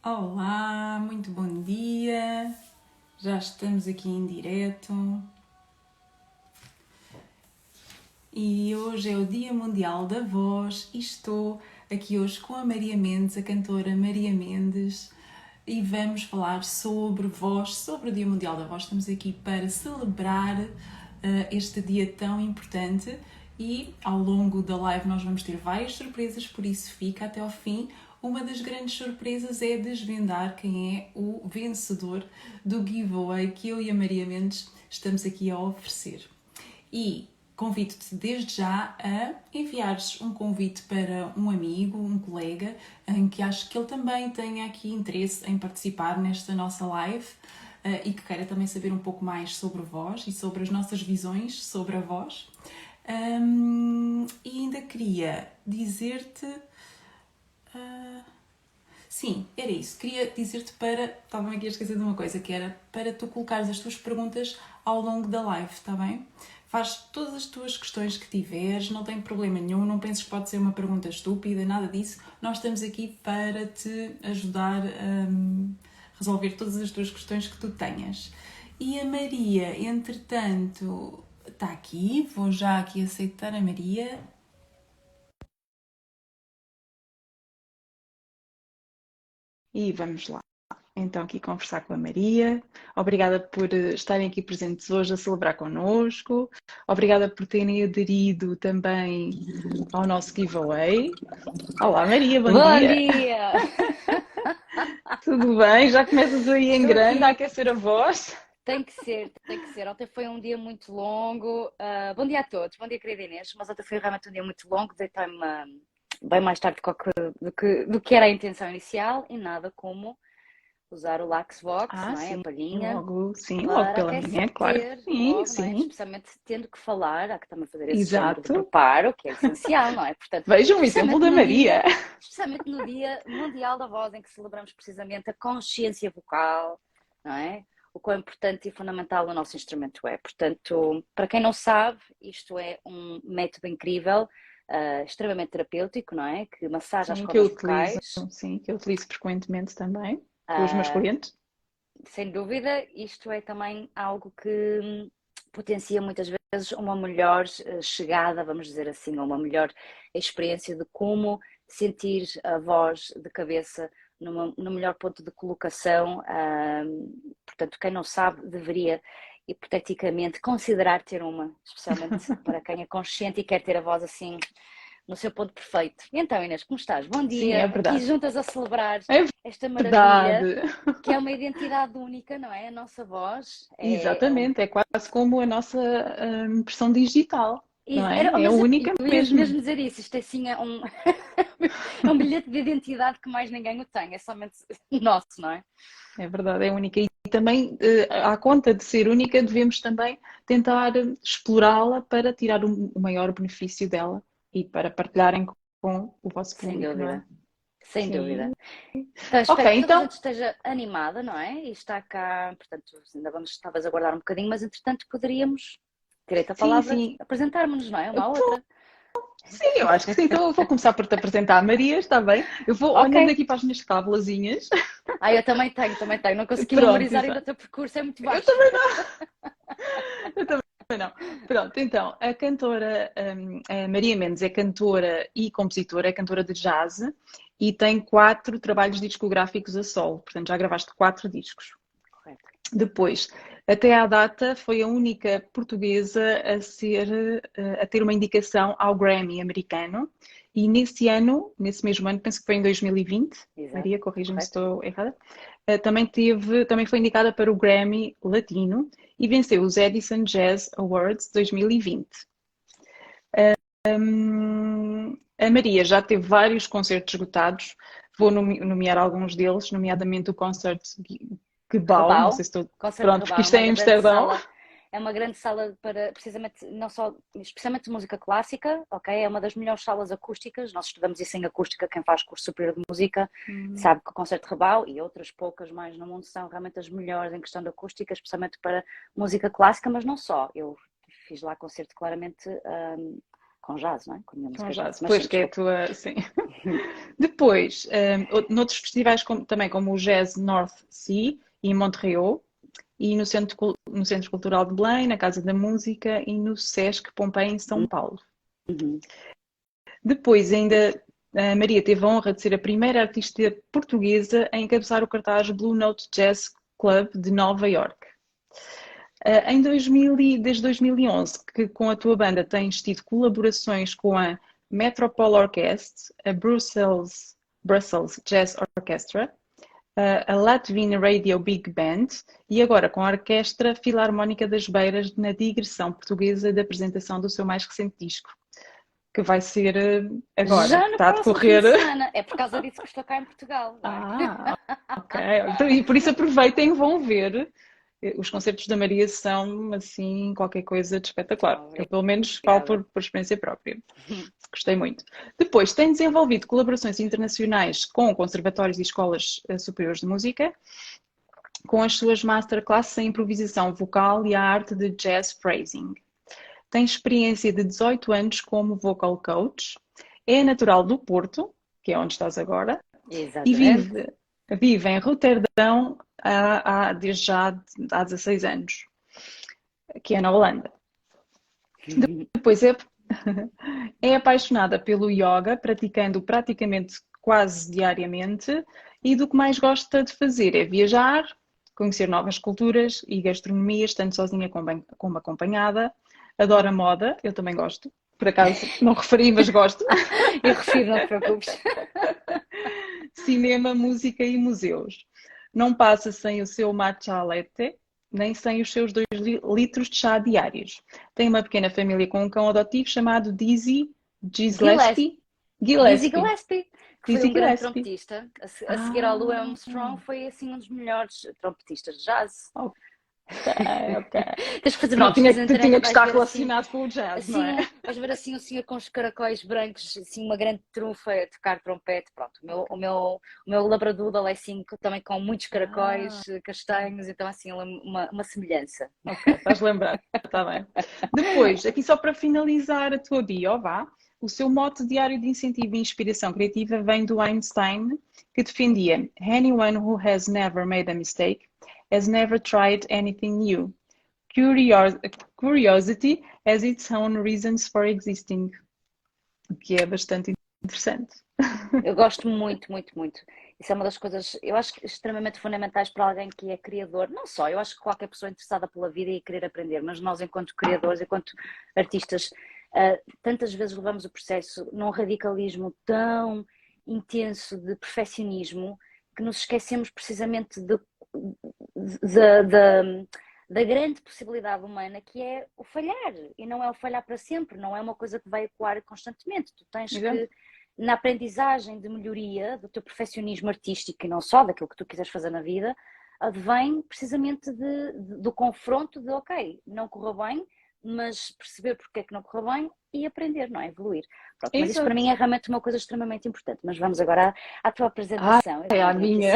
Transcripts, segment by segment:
Olá, muito bom dia. Já estamos aqui em direto. E hoje é o Dia Mundial da Voz e estou aqui hoje com a Maria Mendes, a cantora Maria Mendes, e vamos falar sobre voz, sobre o Dia Mundial da Voz. Estamos aqui para celebrar este dia tão importante e ao longo da live nós vamos ter várias surpresas, por isso fica até ao fim. Uma das grandes surpresas é desvendar quem é o vencedor do giveaway que eu e a Maria Mendes estamos aqui a oferecer. E convido-te desde já a enviares um convite para um amigo, um colega, em que acho que ele também tenha aqui interesse em participar nesta nossa live e que queira também saber um pouco mais sobre voz e sobre as nossas visões sobre a voz. E ainda queria dizer-te. Sim, era isso. Queria dizer-te para. Estava-me aqui a esquecer de uma coisa, que era para tu colocares as tuas perguntas ao longo da live, está bem? Faz todas as tuas questões que tiveres, não tem problema nenhum, não penses que pode ser uma pergunta estúpida, nada disso. Nós estamos aqui para te ajudar a resolver todas as tuas questões que tu tenhas. E a Maria, entretanto, está aqui, vou já aqui aceitar a Maria. E vamos lá. Então, aqui conversar com a Maria. Obrigada por estarem aqui presentes hoje a celebrar connosco. Obrigada por terem aderido também ao nosso giveaway. Olá, Maria, bom Bom dia. dia! Tudo bem? Já começas aí em Estou grande a aqui. aquecer a voz? Tem que ser, tem que ser. Ontem foi um dia muito longo. Bom dia a todos, bom dia, querida Inês. Mas ontem foi realmente um dia muito longo. Deitei-me bem mais tarde do que era a intenção inicial e nada como usar o Laxvox, Ah, não é? A sim, palhinha, logo, sim, logo para pela manhã, claro que aquecer sim, logo, não é? sim, Especialmente tendo que falar, há que também fazer esse género de exato. preparo, que é essencial, não é? Portanto, Vejam o exemplo especialmente da no Maria. dia, especialmente no Dia Mundial da Voz, em que celebramos precisamente a consciência vocal, não é? O quão importante e fundamental o nosso instrumento é. Portanto, para quem não sabe, isto é um método incrível, extremamente terapêutico, não é? Que massaja as Sim, que eu cordas utilizo, vocais. sim, que eu utilizo frequentemente também com os meus Uh, clientes. Sem dúvida, isto é também algo que potencia muitas vezes uma melhor chegada, vamos dizer assim, ou uma melhor experiência de como sentir a voz de cabeça no melhor ponto de colocação. Portanto, quem não sabe deveria, hipoteticamente, considerar ter uma, especialmente para quem é consciente e quer ter a voz assim no seu ponto perfeito. E então, Inês, como estás? Bom Sim, é dia, aqui verdade. juntas a celebrar É esta maravilha verdade. que é uma identidade única, não é? A nossa voz Exatamente, é quase como a nossa impressão digital, não é? É Mas única eu ia mesmo. mesmo dizer isso, isto é assim é um bilhete de identidade que mais ninguém o tem, é somente nosso, não é? É verdade, é única. E também, à conta de ser única, devemos também tentar explorá-la para tirar o maior benefício dela e para partilharem com o vosso Sem público, não é? dúvida, sem Sim. dúvida. Então, Ok, espero que toda a gente então, esteja animada, não é? E está cá, portanto, ainda vamos, talvez aguardar um bocadinho, mas entretanto poderíamos, direito à sim, palavra, sim. apresentarmos-nos, não é? Uma à outra. Sim, eu acho que sim. Então eu vou começar por te apresentar a Maria, está bem? Eu vou Ok. olhando aqui para as minhas cábulazinhas. Eu também tenho, também tenho. Não consegui Pronto, memorizar ainda o exato. teu percurso, é muito Eu vasto. também não. Pronto, então, a cantora, a Maria Mendes é cantora e compositora, é cantora de jazz e tem 4 trabalhos discográficos a solo, portanto já gravaste 4 discos. Correto. Depois, até à data, foi a única portuguesa a ter uma indicação ao Grammy americano e nesse ano, nesse mesmo ano, penso que foi em 2020, Exato, Maria, corrija-me se correto. estou errada, também foi indicada para o Grammy Latino e venceu os Edison Jazz Awards 2020. A Maria já teve vários concertos esgotados, vou nomear alguns deles, nomeadamente o concerto Gebouw, não sei Rebau, se estou. Concerto de Pronto, porque Rebau, isto é em Amsterdão. é uma grande sala para, precisamente, não só, especialmente de música clássica, ok? É uma das melhores salas acústicas, nós estudamos isso em acústica, quem faz curso superior de música sabe que o Concerto de Rebau e outras poucas mais no mundo são realmente as melhores em questão de acústica, especialmente para música clássica, mas não só. Eu fiz lá concerto claramente com jazz, não é? Com a minha Com música jazz, jazz. Mas pois sim, que é a desculpa. tua, sim. Depois, noutros festivais também, como o Jazz North Sea e em Montreal, e no Centro Cultural de Belém, na Casa da Música e no Sesc Pompeia, em São Paulo. Uhum. Depois, ainda, a Maria teve a honra de ser a primeira artista portuguesa a encabeçar o cartaz Blue Note Jazz Club de Nova York. Desde 2011, que com a tua banda tens tido colaborações com a Metropole Orchestra, a Brussels Jazz Orchestra, a Latvian Radio Big Band e agora com a Orquestra Filarmónica das Beiras na digressão portuguesa da apresentação do seu mais recente disco, que vai ser agora, Já que no está a próximo fim decorrer. de semana. É por causa disso que estou cá em Portugal, não é? Ah, ok. Então, e por isso aproveitem e vão ver. Os concertos da Maria são, assim, qualquer coisa de espetacular. Eu, pelo menos, falo Obrigada. por experiência própria. Gostei muito. Depois, tem desenvolvido colaborações internacionais com conservatórios e escolas superiores de música, com as suas masterclasses em improvisação vocal e a arte de jazz phrasing. Tem experiência de 18 anos como vocal coach, é natural do Porto, que é onde estás agora, e Exatamente. vive em Roterdão desde já há 16 anos, que é na Holanda. Depois é apaixonada pelo yoga, praticando praticamente quase diariamente, e do que mais gosta de fazer é viajar, conhecer novas culturas e gastronomias, tanto sozinha como acompanhada. Adora moda, eu também gosto. Por acaso não referi, mas gosto. Eu refiro, não te preocupes. Cinema, música e museus. Não passa sem o seu matcha latte, nem sem os seus 2 litros de chá diários. Tem uma pequena família com um cão adotivo chamado Dizzy Gillespie. Dizzy Gillespie. Gillespie, que foi Dizzy um grande Gillespie. trompetista. A seguir ao Louis Ah, Armstrong, foi assim um dos melhores trompetistas de jazz. ok, ok. Tens que fazer uma Pronto, pesquisa na tinha internet e que vais estar ver assim, relacionado com o jazz, não é? vais ver assim um senhor com os caracóis brancos, assim uma grande trufa a tocar trompete. Pronto, o meu labradoodle é assim também com muitos caracóis castanhos, então assim uma semelhança. Ok, estás lembrado, está bem. Depois, aqui só para finalizar a tua bio, vá. O seu mote diário de incentivo e inspiração criativa vem do Einstein, que defendia: Anyone who has never made a mistake has never tried anything new. Curiosity has its own reasons for existing. O que é bastante interessante. Eu gosto muito, muito, muito. Isso é uma das coisas, eu acho que extremamente fundamentais para alguém que é criador. Não só, eu acho que qualquer pessoa interessada pela vida e querer aprender, mas nós, enquanto criadores, enquanto artistas, tantas vezes levamos o processo num radicalismo tão intenso de perfeccionismo que nos esquecemos precisamente da grande possibilidade humana que é o falhar. E não é o falhar para sempre, não é uma coisa que vai ecoar constantemente. Tu tens que, na aprendizagem de melhoria do teu perfeccionismo artístico e não só daquilo que tu quiseres fazer na vida, advém precisamente do confronto de ok, não correu bem, mas perceber porque é que não correu bem e aprender, não é? Evoluir. Pronto, mas isso para mim é realmente uma coisa extremamente importante. Mas vamos agora à tua apresentação. É a minha.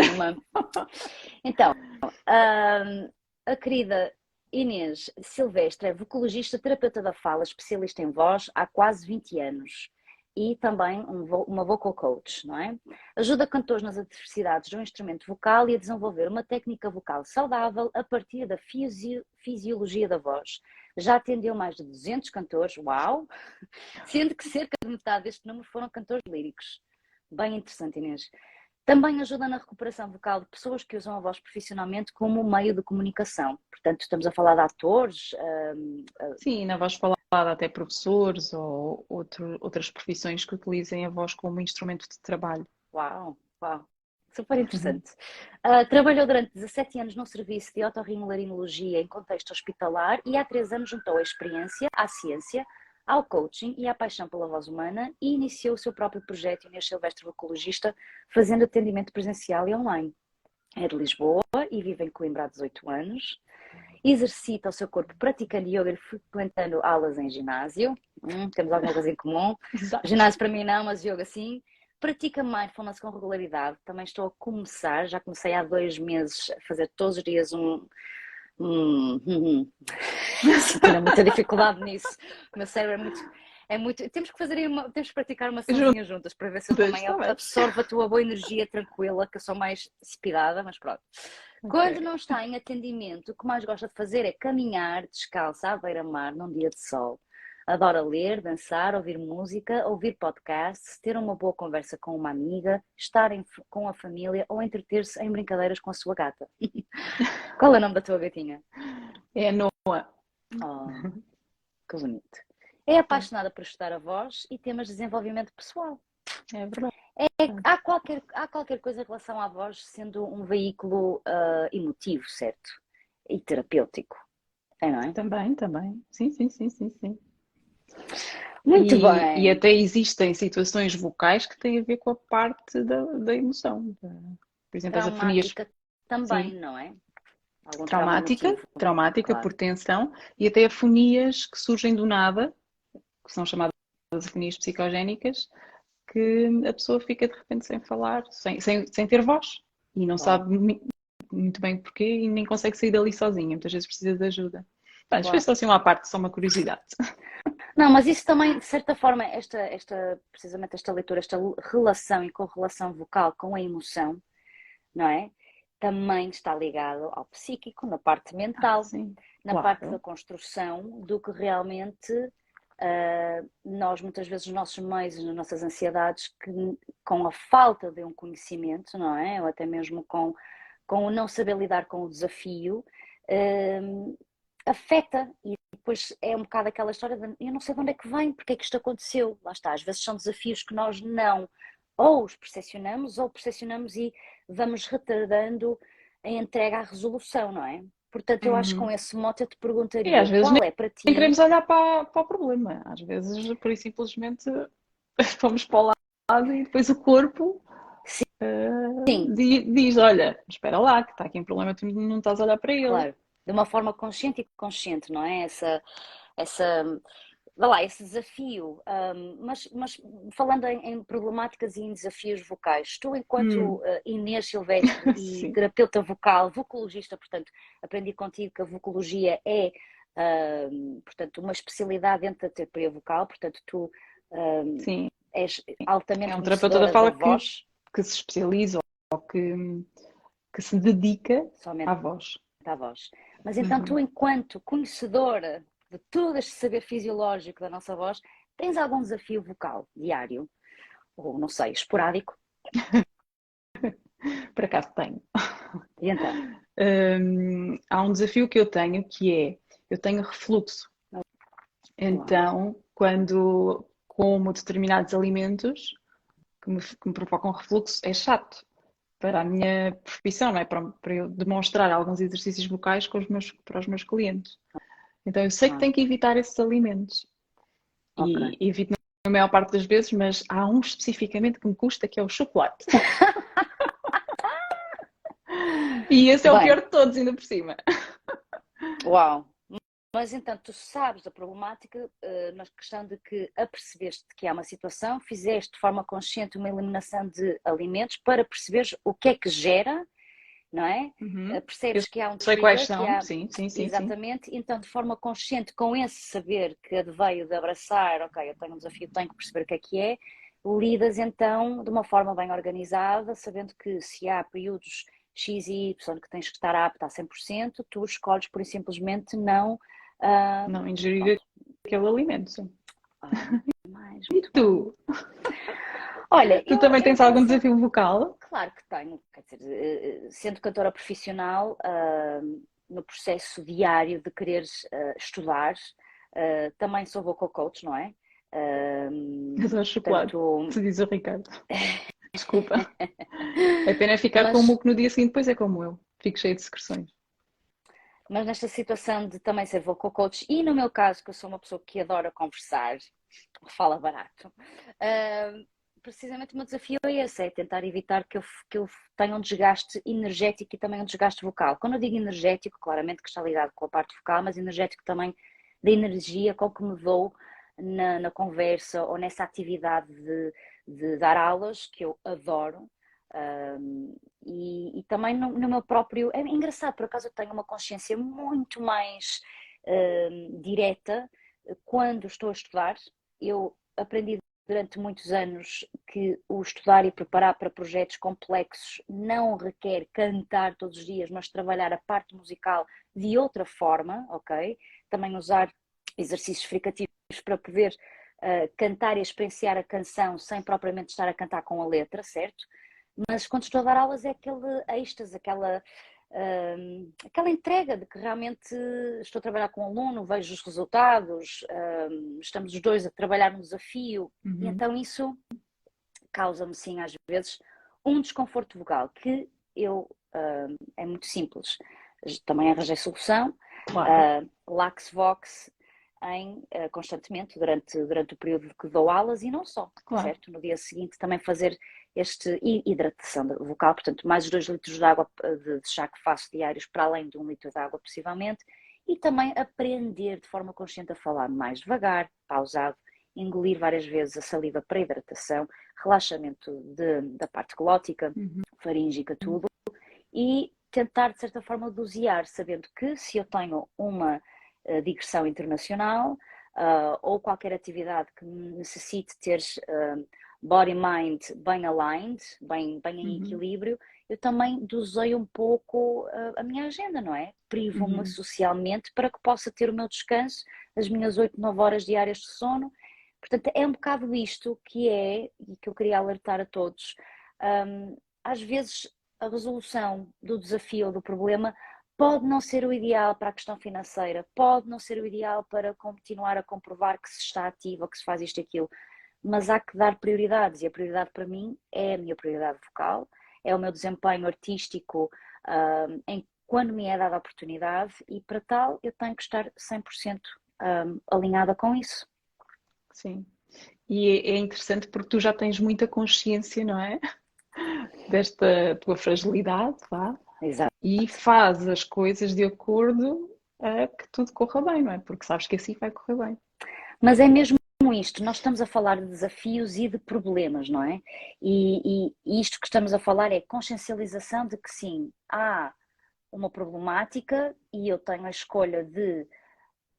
Então, a querida Inês Silvestre é vocologista, terapeuta da fala, especialista em voz há quase 20 anos e também uma vocal coach, não é? Ajuda cantores nas adversidades do instrumento vocal e a desenvolver uma técnica vocal saudável a partir da fisiologia da voz. Já atendeu mais de 200 cantores, uau! Sendo que cerca de metade deste número foram cantores líricos. Bem interessante, Inês. Também ajuda na recuperação vocal de pessoas que usam a voz profissionalmente como meio de comunicação. Portanto, estamos a falar de atores. Sim, na voz falada até professores ou outras profissões que utilizem a voz como instrumento de trabalho. Uau, uau. Super interessante. Trabalhou durante 17 anos num serviço de otorrinolaringologia em contexto hospitalar e há 3 anos juntou a experiência à ciência, ao coaching e à paixão pela voz humana e iniciou o seu próprio projeto Inês Silvestre Vocologista, fazendo atendimento presencial e online. É de Lisboa e vive em Coimbra há 18 anos. Exercita o seu corpo praticando yoga e frequentando aulas em ginásio. Temos alguma coisa em comum. Exato. Ginásio para mim não, mas yoga sim. Pratica mindfulness com regularidade. Também estou a começar, já comecei há 2 meses a fazer todos os dias Tenho muita dificuldade nisso. O meu cérebro É muito. Temos que praticar uma Juntas, sessãozinha juntas para ver se eu também está bem. absorvo a tua boa energia tranquila, que eu sou mais speedada, mas pronto. Quando Ok. não está em atendimento, o que mais gosta de fazer é caminhar descalça à beira-mar num dia de sol. Adora ler, dançar, ouvir música, ouvir podcasts, ter uma boa conversa com uma amiga, com a família ou entreter-se em brincadeiras com a sua gata. Qual é o nome da tua gatinha? É a Noa. Oh, que bonito. É apaixonada por estudar a voz e temas de desenvolvimento pessoal. É verdade. Há qualquer coisa em relação à voz sendo um veículo emotivo, certo? E terapêutico. É, não é? Também, também. Sim, sim, sim, sim, sim. Muito E bem. até existem situações vocais que têm a ver com a parte da emoção. Por exemplo, as afonias, Traumática também, sim, não é? Algum trauma traumática, emotivo, traumática claro. por tensão, e até afonias que surgem do nada, que são chamadas afonias psicogénicas, que a pessoa fica de repente sem falar, sem ter voz, e não Uau, sabe muito bem porquê e nem consegue sair dali sozinha. Muitas vezes precisa de ajuda. Bem, isto foi claro. só assim uma parte, só uma curiosidade. Não, mas isso também, de certa forma, precisamente esta leitura, esta relação e correlação vocal com a emoção, não é? Também está ligado ao psíquico, na parte Ah, mental, sim, na parte da claro. construção do que realmente nós, muitas vezes, nos nossos meios, nas nossas ansiedades, que com a falta de um conhecimento, não é? Ou até mesmo com o não saber lidar com o desafio, afeta e depois é um bocado aquela história de eu não sei de onde é que vem, porque é que isto aconteceu. Lá está, às vezes são desafios que nós não ou os percepcionamos ou percepcionamos e vamos retardando a entrega à resolução, não é? Portanto, eu acho que com Uhum. esse mote eu te E às perguntaria vezes qual é para nem queremos ti. olhar para o problema. Às vezes, por aí simplesmente, vamos para o lado e depois o corpo Sim, diz, olha, espera lá, que está aqui um problema, tu não estás a olhar para ele. claro, de uma forma consciente e consciente, não é? Essa, vá lá, esse desafio. Mas falando em problemáticas e em desafios vocais, tu, enquanto Hum, Inês Silvestre e sim, terapeuta vocal, vocologista, portanto, aprendi contigo que a vocologia é, portanto, uma especialidade dentro da terapia vocal, portanto, tu ahm, sim. és É altamente um terapeuta da conhecedora da fala voz, que se especializa ou que se dedica somente à voz. à voz. Mas então tu, Uhum. enquanto conhecedora de todo este saber fisiológico da nossa voz, tens algum desafio vocal diário? Ou não sei, esporádico? Por acaso tenho. E então? Há um desafio que eu tenho que é, eu tenho refluxo. Uau, Então, quando como determinados alimentos que me provocam refluxo, é chato para a minha profissão, não é? Para eu demonstrar alguns exercícios vocais para os meus clientes. Então, eu sei que uau, tenho que evitar esses alimentos ok. e evito na maior parte das vezes, mas há um especificamente que me custa, que é o chocolate. E esse é o Bem, pior de todos, ainda por cima. uau. Mas então tu sabes da problemática na questão de que apercebeste que há uma situação, fizeste de forma consciente uma eliminação de alimentos para perceberes o que é que gera, não é? Uhum. Eu Percebes que há um sei quais trigger, que são, há. sim, sim, sim, sim. Exatamente, então de forma consciente, com esse saber que adveio de abraçar, ok, eu tenho um desafio, tenho que perceber o que é, lidas então de uma forma bem organizada, sabendo que se há períodos X e Y que tens que estar apta a 100%, tu escolhes por simplesmente não. ah, Não ingerir pronto. aquele alimento, sim. Ora, nem mais, E muito bem. tu? Olha, Tu eu também em tens algum relação. desafio vocal? Claro que tenho, quer dizer, sendo cantora profissional, no processo diário de quereres estudar, também sou vocal coach, não é? Adoro chocolate, Portanto, se diz o Ricardo. Desculpa. É pena ficar com o mas, muco no dia seguinte, pois é como eu. Fico cheio de secreções. mas nesta situação de também ser vocal coach, e no meu caso, que eu sou uma pessoa que adora conversar, fala barato, precisamente o meu desafio é esse, é tentar evitar que eu tenha um desgaste energético e também um desgaste vocal. Quando eu digo energético, claramente que está ligado com a parte vocal, mas energético também da energia com que me dou na conversa ou nessa atividade de dar aulas, que eu adoro. E também no meu próprio. É engraçado, por acaso eu tenho uma consciência muito mais direta quando estou a estudar, eu aprendi durante muitos anos que o estudar e preparar para projetos complexos não requer cantar todos os dias, mas trabalhar a parte musical de outra forma, ok? Também usar exercícios fricativos para poder cantar e experienciar a canção sem propriamente estar a cantar com a letra, certo? Mas quando estou a dar aulas é aquele êxtase, aquela entrega de que realmente estou a trabalhar com o aluno, vejo os resultados, estamos os dois a trabalhar num desafio, e então isso causa-me sim às vezes um desconforto vocal que é muito simples. Também arranjei solução, Claro, Laxvox constantemente durante o período que dou aulas e não só, claro. certo? No dia seguinte também fazer hidratação vocal, portanto mais os 2 litros de água de chá que faço diários para além de 1 litro de água possivelmente, e também aprender de forma consciente a falar mais devagar, pausado, engolir várias vezes a saliva para hidratação, relaxamento da parte glótica, faríngica, tudo, e tentar de certa forma dosear, sabendo que se eu tenho uma digressão internacional ou qualquer atividade que necessite ter body-mind bem aligned, bem em equilíbrio, eu também doseio um pouco a minha agenda, não é? Privo-me socialmente para que possa ter o meu descanso, as minhas 8, 9 horas diárias de sono. Portanto, é um bocado isto e que eu queria alertar a todos. Às vezes a resolução do desafio ou do problema pode não ser o ideal para a questão financeira, pode não ser o ideal para continuar a comprovar que se está ativo, que se faz isto e aquilo, mas há que dar prioridades, e a prioridade para mim é a minha prioridade vocal, é o meu desempenho artístico quando me é dada a oportunidade, e para tal eu tenho que estar 100% alinhada com isso. Sim. E é interessante porque tu já tens muita consciência, não é? Desta tua fragilidade, vá, Exato. e faz as coisas de acordo a que tudo corra bem, não é? Porque sabes que assim vai correr bem. Mas é mesmo isto, nós estamos a falar de desafios e de problemas, não é? E isto que estamos a falar é consciencialização de que sim, há uma problemática e eu tenho a escolha de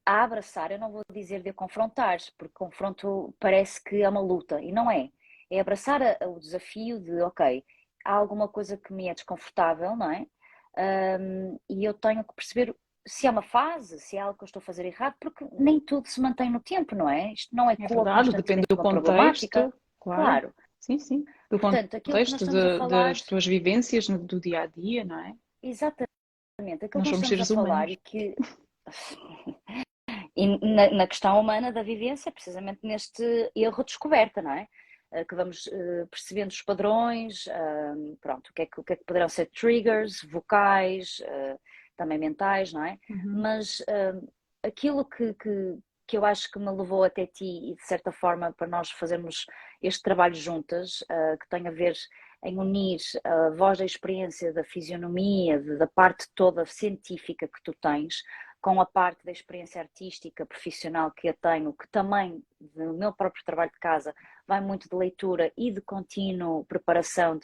a abraçar, eu não vou dizer de a confrontar, porque confronto parece que é uma luta, e não é. É abraçar o desafio de, ok, há alguma coisa que me é desconfortável, não é? E eu tenho que perceber se é uma fase, se é algo que eu estou a fazer errado, porque nem tudo se mantém no tempo, não é? Isto não É ecoa verdade, depende constantemente do uma problemática, contexto, claro. claro. Sim, sim. Do Portanto, aquilo que nós contexto estamos a falar, das tuas vivências do dia a dia, não é? exatamente, aquilo que Nós nós somos estamos a seres falar humanos. e que E na questão humana da vivência, precisamente neste erro de descoberta, não é? Que vamos percebendo os padrões, pronto, o que é que poderão ser triggers vocais, também mentais, não é? Mas aquilo que eu acho que me levou até ti e de certa forma para nós fazermos este trabalho juntas, que tem a ver em unir a voz da experiência, da fisionomia, da parte toda científica que tu tens, com a parte da experiência artística, profissional que eu tenho, que também do meu próprio trabalho de casa vai muito de leitura e de contínuo preparação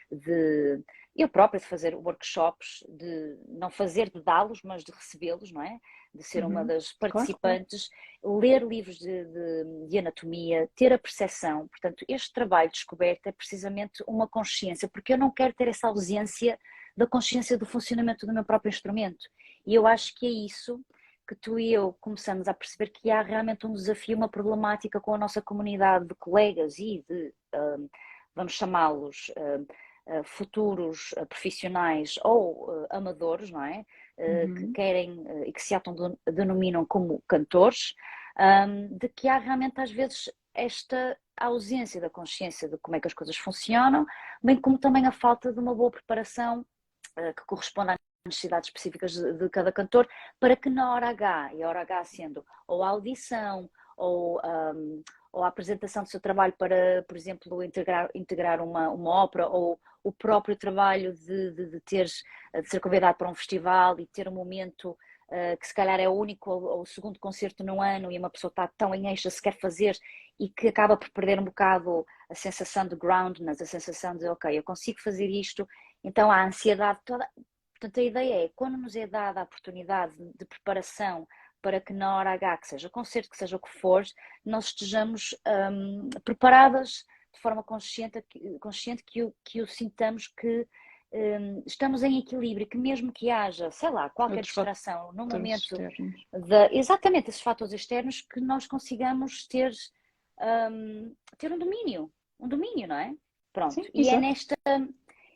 de eu própria de fazer workshops, de não fazer de dá-los, mas de recebê-los, não é? De ser uma das Claro, claro. participantes, ler livros de anatomia, ter a percepção. Portanto, este trabalho de descoberta é precisamente uma consciência, porque eu não quero ter essa ausência da consciência do funcionamento do meu próprio instrumento. E eu acho que é isso que tu e eu começamos a perceber, que há realmente um desafio, uma problemática com a nossa comunidade de colegas e de, vamos chamá-los, futuros profissionais ou amadores, não é? Que querem e que se autodenominam como cantores, de que há realmente às vezes esta ausência da consciência de como é que as coisas funcionam, bem como também a falta de uma boa preparação que corresponda às necessidades específicas de cada cantor, para que na hora H, e a hora H sendo ou a audição, ou a apresentação do seu trabalho para, por exemplo, integrar uma ópera, ou o próprio trabalho de ser convidado para um festival e ter um momento que se calhar é o único ou o segundo concerto no ano e uma pessoa está tão em êxtase, quer fazer, e que acaba por perder um bocado a sensação de groundness, a sensação de, ok, eu consigo fazer isto, então a ansiedade toda. Portanto, a ideia é, quando nos é dada a oportunidade de preparação para que na hora H, que seja concerto, que seja o que for, nós estejamos preparadas de forma consciente que o sintamos que estamos em equilíbrio, que mesmo que haja, sei lá, qualquer Outros distração no fatores momento externos. exatamente esses fatores externos, que nós consigamos ter um domínio, não é? Pronto, Sim, e é exato. nesta,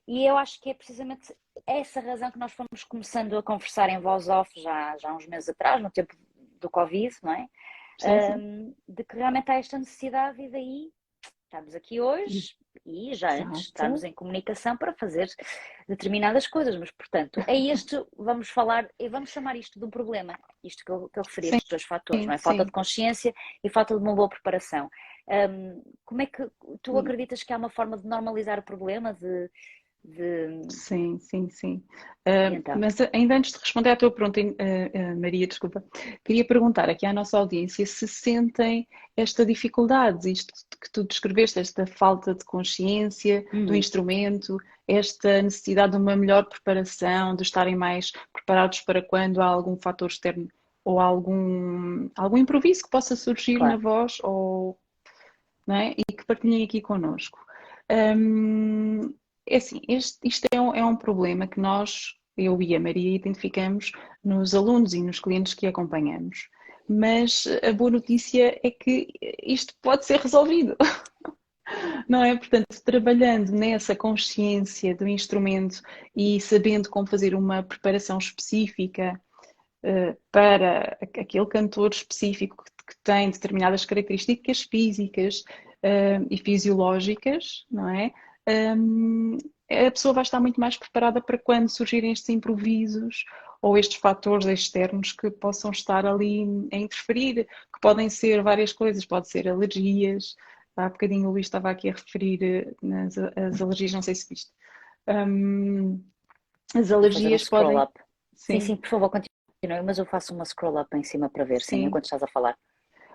e eu acho que é precisamente essa razão que nós fomos começando a conversar em voz off já há uns meses atrás, no tempo do Covid, não é? Sim, sim. De que realmente há esta necessidade e daí estamos aqui hoje e já antes estamos Exato. em comunicação para fazer determinadas coisas, mas portanto, vamos falar, e vamos chamar isto de um problema, isto que eu referi, Sim, estes dois fatores, não é? Falta de sim. consciência e falta de uma boa preparação. Como é que tu acreditas que há uma forma de normalizar o problema? Sim, sim, sim. E então, Mas ainda antes de responder à tua pergunta, Maria, desculpa, queria perguntar aqui à nossa audiência se sentem esta dificuldade, isto que tu descreveste, esta falta de consciência do instrumento, esta necessidade de uma melhor preparação, de estarem mais preparados para quando há algum fator externo ou algum improviso que possa surgir na claro, voz, ou, não é? E que partilhem aqui connosco. Hum, É assim, isto é um problema que nós, eu e a Maria, identificamos nos alunos e nos clientes que acompanhamos. Mas a boa notícia é que isto pode ser resolvido, não é? Portanto, trabalhando nessa consciência do instrumento e sabendo como fazer uma preparação específica para aquele cantor específico que tem determinadas características físicas e fisiológicas, não é? A pessoa vai estar muito mais preparada para quando surgirem estes improvisos ou estes fatores externos que possam estar ali a interferir, que podem ser várias coisas, pode ser alergias. Há bocadinho o Luís estava aqui a referir as alergias, não sei se viste. As vou fazer um alergias scroll podem, up. Sim, sim, sim, por favor, continue, mas eu faço uma scroll up em cima para ver, sim, sim. enquanto estás a falar.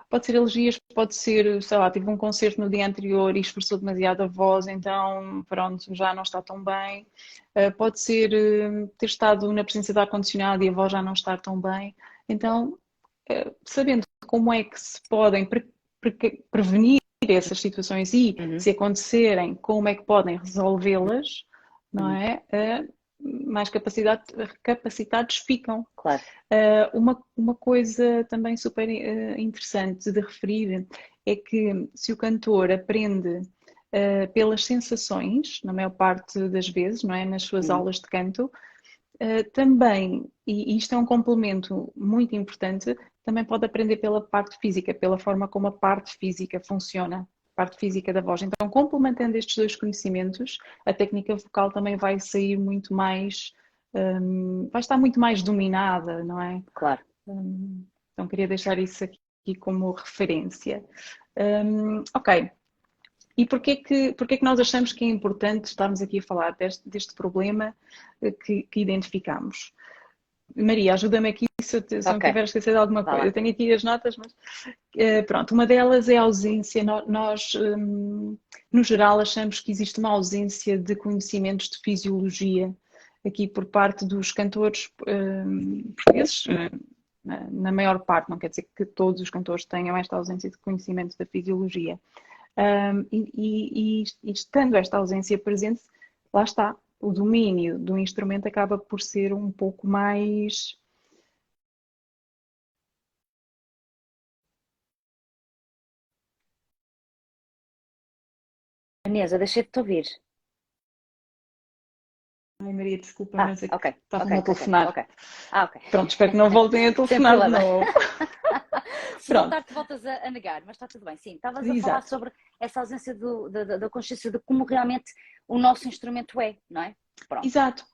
Pode ser alergias, pode ser, sei lá, tive um concerto no dia anterior e esforçou demasiado a voz, então pronto, já não está tão bem. Pode ser ter estado na presença de ar-condicionado e a voz já não estar tão bem. Então, sabendo como é que se podem prevenir essas situações e, Uhum, se acontecerem, como é que podem resolvê-las, não uhum, é? Mais capacitados ficam. claro. Uma coisa também super interessante de referir é que se o cantor aprende pelas sensações, na maior parte das vezes, não é? Nas suas Uhum, aulas de canto, também, e isto é um complemento muito importante, também pode aprender pela parte física, pela forma como a parte física funciona, a parte física da voz. Então, complementando estes dois conhecimentos, a técnica vocal também vai sair muito mais, vai estar muito mais dominada, não é? claro. Então, queria deixar isso aqui como referência. Ok. E porquê que nós achamos que é importante estarmos aqui a falar deste problema que identificamos? Maria, ajuda-me aqui se eu me Ok, tiver esquecido de alguma vá coisa. Eu lá. tenho aqui as notas, mas pronto, uma delas é a ausência. Nós, no geral, achamos que existe uma ausência de conhecimentos de fisiologia aqui por parte dos cantores portugueses, na maior parte, não quer dizer que todos os cantores tenham esta ausência de conhecimento da fisiologia. E estando esta ausência presente, lá está, o domínio do instrumento acaba por ser um pouco mais. Inês, eu deixei de te ouvir. Ai, Maria, desculpa, Ah, mas é que ok, ok, estavam a ok, telefonar. ok. Ah, ok. Pronto, espero que não voltem a Sem telefonar de problema. novo. Se Pronto, voltar, te voltas a negar, mas está tudo bem. Sim, estavas a falar exato. sobre essa ausência da consciência de como realmente o nosso instrumento é, não é? Pronto. Exato.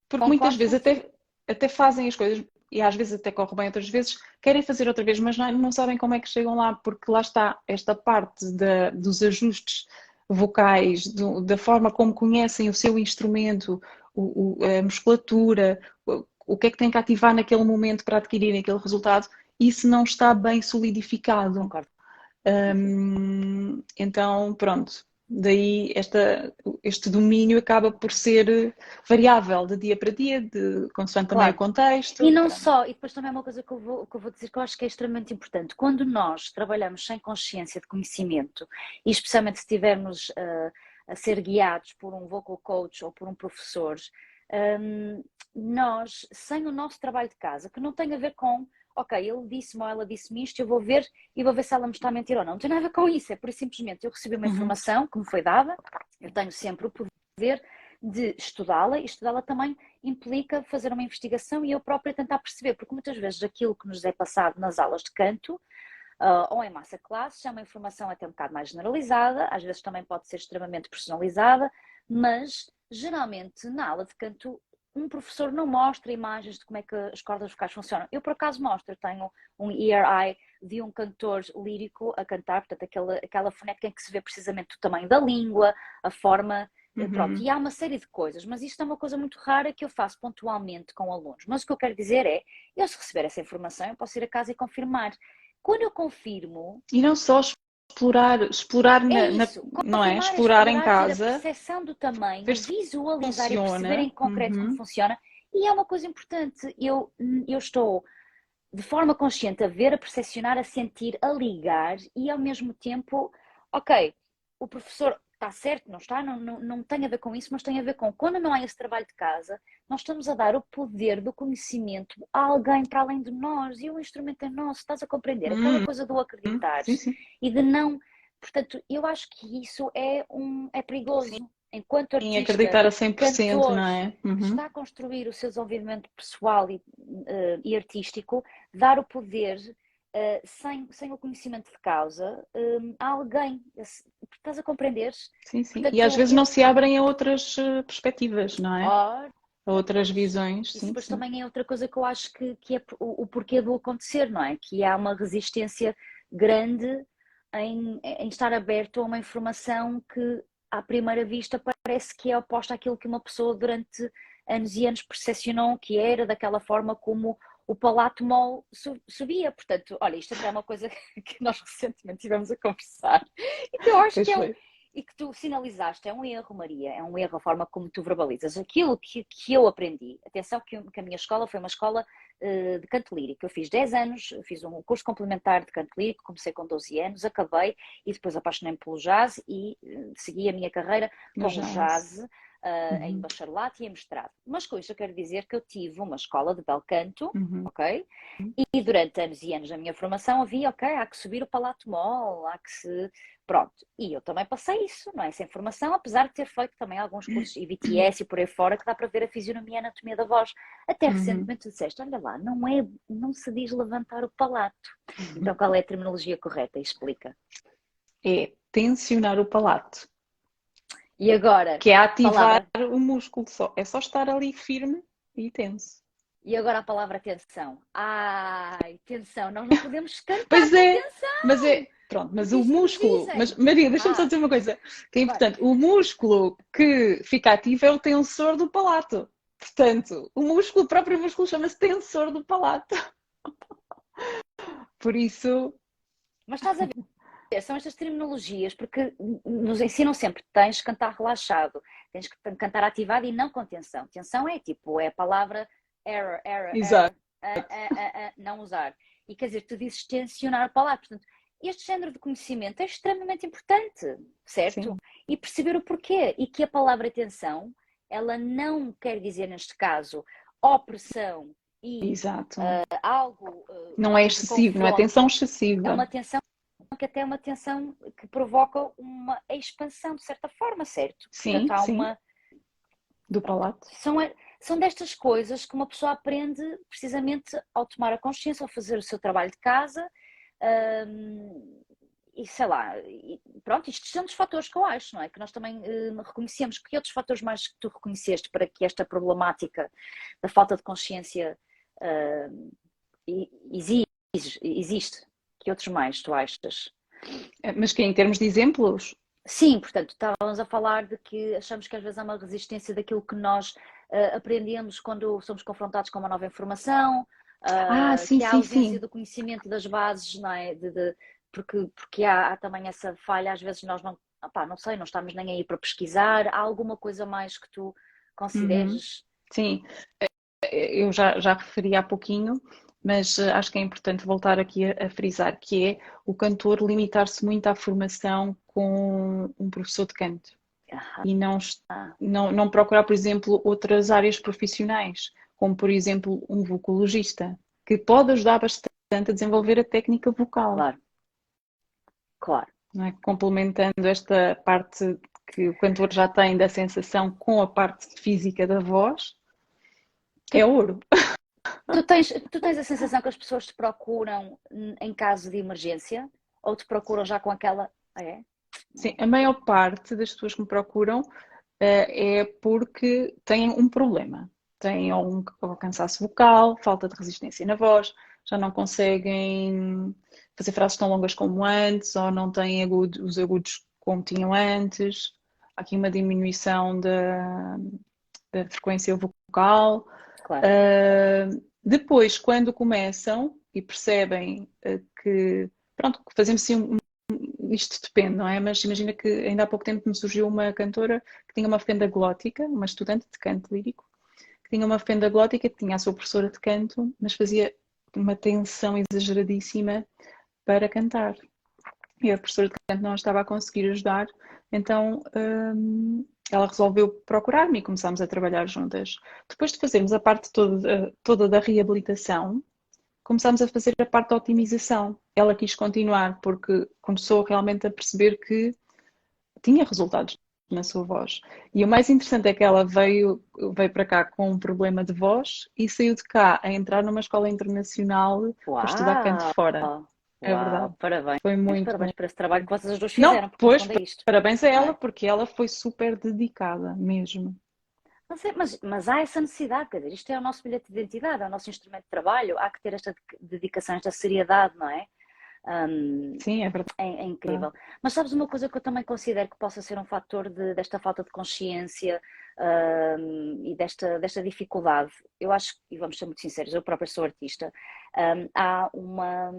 Porque muitas Concordo vezes contigo. até fazem as coisas e às vezes até corre bem, outras vezes querem fazer outra vez, mas não sabem como é que chegam lá, porque lá está esta parte dos ajustes vocais, da forma como conhecem o seu instrumento, a musculatura, o que é que tem que ativar naquele momento para adquirir aquele resultado, isso não está bem solidificado. Concordo. Então, pronto, Daí este domínio acaba por ser variável de dia para dia, consoante também o Claro. contexto. E não Pronto. só, e depois também é uma coisa que eu vou dizer que eu acho que é extremamente importante. Quando nós trabalhamos sem consciência de conhecimento, e especialmente se estivermos a ser guiados por um vocal coach ou por um professor, nós, sem o nosso trabalho de casa, que não tem a ver com, ok, ele disse-me ou ela disse-me isto, eu vou ver e vou ver se ela me está a mentir ou não. Não tem nada a ver com isso, é por simplesmente eu recebi uma Uhum. informação que me foi dada, eu tenho sempre o poder de estudá-la, e estudá-la também implica fazer uma investigação e eu própria tentar perceber, porque muitas vezes aquilo que nos é passado nas aulas de canto ou em masterclass é uma informação até um bocado mais generalizada, às vezes também pode ser extremamente personalizada, mas geralmente na aula de canto um professor não mostra imagens de como é que as cordas vocais funcionam. Eu por acaso mostro, eu tenho um ERI de um cantor lírico a cantar, portanto aquela fonética em que se vê precisamente o tamanho da língua, a forma. Pronto, Uhum. e há uma série de coisas, mas isto é uma coisa muito rara que eu faço pontualmente com alunos. Mas o que eu quero dizer é, eu se receber essa informação, eu posso ir a casa e confirmar. Quando eu confirmo, E não só explorar é na, isso, não é? confirmar, Explorar em explorar, ter a casa, percepção do tamanho, ver se visualizar e perceber em funciona. concreto como Uhum. funciona. E é uma coisa importante, eu estou de forma consciente a ver, a percepcionar, a sentir, a ligar e ao mesmo tempo, ok, o professor está certo, não está, não tem a ver com isso, mas tem a ver com quando não há esse trabalho de casa, nós estamos a dar o poder do conhecimento a alguém para além de nós e o instrumento é nosso, estás a compreender? Aquela Uhum. coisa do acreditar Sim, sim. e de não. Portanto, eu acho que isso é Sim, perigoso. Enquanto em artista, acreditar a 100%, cantor não é? que Uhum. está a construir o seu desenvolvimento pessoal e artístico, dar o poder sem o conhecimento de causa a alguém. Estás a compreender? Sim, sim. E às Portanto, vezes não se abrem a outras perspectivas, não é? ora, A outras pois, visões, isso sim, depois sim. também é outra coisa que eu acho que é o porquê do acontecer, não é? Que há uma resistência grande em estar aberto a uma informação que, à primeira vista, parece que é oposta àquilo que uma pessoa durante anos e anos percepcionou que era, daquela forma como o palato mole subia. Portanto, olha, isto até é uma coisa que nós recentemente tivemos a conversar e que eu acho Pois que é foi. e que tu sinalizaste, é um erro, Maria, é um erro a forma como tu verbalizas. Aquilo que eu aprendi, atenção que a minha escola foi uma escola de canto lírico. Eu fiz 10 anos, fiz um curso complementar de canto lírico, comecei com 12 anos, acabei e depois apaixonei-me pelo jazz e segui a minha carreira No com o jazz. jazz em Uhum. bacharelato e em mestrado. Mas com isto eu quero dizer que eu tive uma escola de bel canto, Uhum. ok? E durante anos e anos da minha formação havia, ok, há que subir o palato mole, há que se. Pronto. E eu também passei isso, não é? Essa informação, apesar de ter feito também alguns cursos IBTS e por aí fora, que dá para ver a fisionomia e a anatomia da voz. Até Uhum. recentemente tu disseste, olha lá, não se diz levantar o palato. Então qual é a terminologia correta? Explica. É tensionar o palato, E agora, que é ativar palavra. o músculo só. É só estar ali firme e tenso. E agora a palavra tensão. Ai, tensão. Nós não podemos cantar Pois com é, mas tensão, é, pronto, mas porque o isto nos músculo, mas dizem. Maria, deixa-me só Ah, dizer uma coisa que é vai. importante. O músculo que fica ativo é o tensor do palato. Portanto, o próprio músculo chama-se tensor do palato. Por isso, Mas estás a ver, são estas terminologias, porque nos ensinam sempre, tens que cantar relaxado, tens que cantar ativado e não com tensão. Tensão é tipo, é a palavra error, error, exato. error, não usar. E quer dizer, tu dizes tensionar a palavra. Portanto, este género de conhecimento é extremamente importante, certo? Sim, E perceber o porquê. E que a palavra tensão, ela não quer dizer, neste caso, opressão e exato. algo Não é de excessivo, não é tensão confronto, é excessiva. uma tensão que até é uma tensão que provoca uma expansão, de certa forma, certo? Portanto, Sim, há sim, uma. do Pronto, palato. são destas coisas que uma pessoa aprende precisamente ao tomar a consciência, ao fazer o seu trabalho de casa. E sei lá, pronto, isto são dos fatores que eu acho, não é? Que nós também reconhecemos. Que outros fatores mais que tu reconheceste para que esta problemática da falta de consciência existe? Que outros mais tu achas? Mas que em termos de exemplos, Sim, portanto, estávamos a falar de que achamos que às vezes há uma resistência daquilo que nós aprendemos quando somos confrontados com uma nova informação, sim, que há sim, ausência sim. do conhecimento das bases, não é? Porque há também essa falha, às vezes nós não opá, não sei, não estamos nem aí para pesquisar. Há alguma coisa mais que tu Uhum. consideres? Sim, eu já referi há pouquinho, mas acho que é importante voltar aqui a frisar, que é o cantor limitar-se muito à formação com um professor de canto e Ah, não procurar, por exemplo, outras áreas profissionais, como por exemplo um vocologista, que pode ajudar bastante a desenvolver a técnica vocal, claro, claro. não é? Complementando esta parte que o cantor já tem da sensação com a parte física da voz, Tu, é ouro. tu tens a sensação que as pessoas te procuram em caso de emergência? Ou te procuram já com aquela. Ah, é? Sim, a maior parte das pessoas que me procuram é porque têm um problema. Têm ou cansaço vocal, falta de resistência na voz, já não conseguem fazer frases tão longas como antes, ou não têm os agudos como tinham antes. Há aqui uma diminuição da frequência vocal. Claro. Depois, quando começam e percebem que, pronto, que fazemos assim isto depende, não é? Mas imagina que ainda há pouco tempo me surgiu uma cantora que tinha uma fenda glótica, uma estudante de canto lírico, que tinha uma fenda glótica, que tinha a sua professora de canto, mas fazia uma tensão exageradíssima para cantar. E a professora de canto não a estava a conseguir ajudar, então ela resolveu procurar-me e começámos a trabalhar juntas. Depois de fazermos a parte toda da reabilitação, começámos a fazer a parte da otimização. Ela quis continuar porque começou realmente a perceber que tinha resultados na sua voz. E o mais interessante é que ela veio para cá com um problema de voz e saiu de cá a entrar numa escola internacional para estudar canto Uau! fora. É Uau! verdade. Parabéns! Foi muito bom. Parabéns por esse trabalho que vocês as duas Não, fizeram, porque no pois, fundo é isto, parabéns a não ela é? porque ela foi super dedicada mesmo. Mas há essa necessidade, quer dizer, isto é o nosso bilhete de identidade, é o nosso instrumento de trabalho, há que ter esta dedicação, esta seriedade, não é? Hum, Sim, é verdade. é incrível. Mas sabes uma coisa que eu também considero que possa ser um fator desta falta de consciência, e desta dificuldade? Eu acho, e vamos ser muito sinceros, eu própria sou artista, hum, há uma,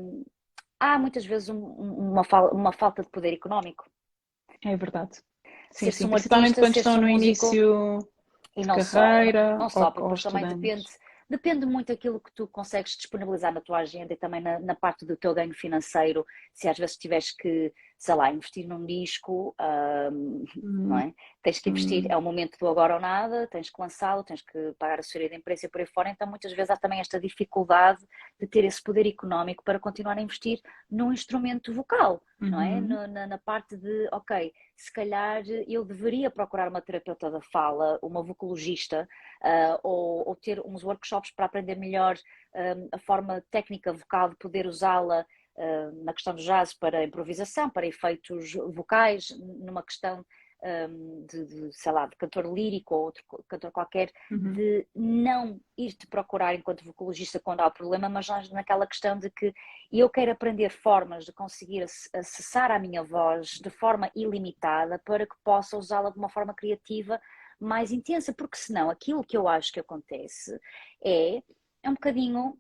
há muitas vezes uma falta de poder económico. É verdade. Sim, Ser-se sim. um Principalmente artista, quando ser-se estão um no músico. início E de não só, carreira não só, porque ou depois também depende, estudantes. depende muito daquilo que tu consegues disponibilizar na tua agenda e também na parte do teu ganho financeiro, se às vezes tiveres que, sei lá, investir num disco, não Hum, é? Tens que investir, hum, é o momento do agora ou nada, tens que lançá-lo, tens que pagar a assessoria de imprensa e por aí fora, então muitas vezes há também esta dificuldade de ter esse poder económico para continuar a investir num instrumento vocal, não é? uhum. Na parte de, ok, se calhar eu deveria procurar uma terapeuta da fala, uma vocologista, ou ter uns workshops para aprender melhor a forma técnica vocal de poder usá-la na questão do jazz para improvisação, para efeitos vocais, numa questão sei lá, de cantor lírico ou outro cantor qualquer, Uhum. de não ir-te procurar enquanto vocologista quando há o problema, mas naquela questão de que eu quero aprender formas de conseguir acessar a minha voz de forma ilimitada para que possa usá-la de uma forma criativa mais intensa, porque senão aquilo que eu acho que acontece é um bocadinho.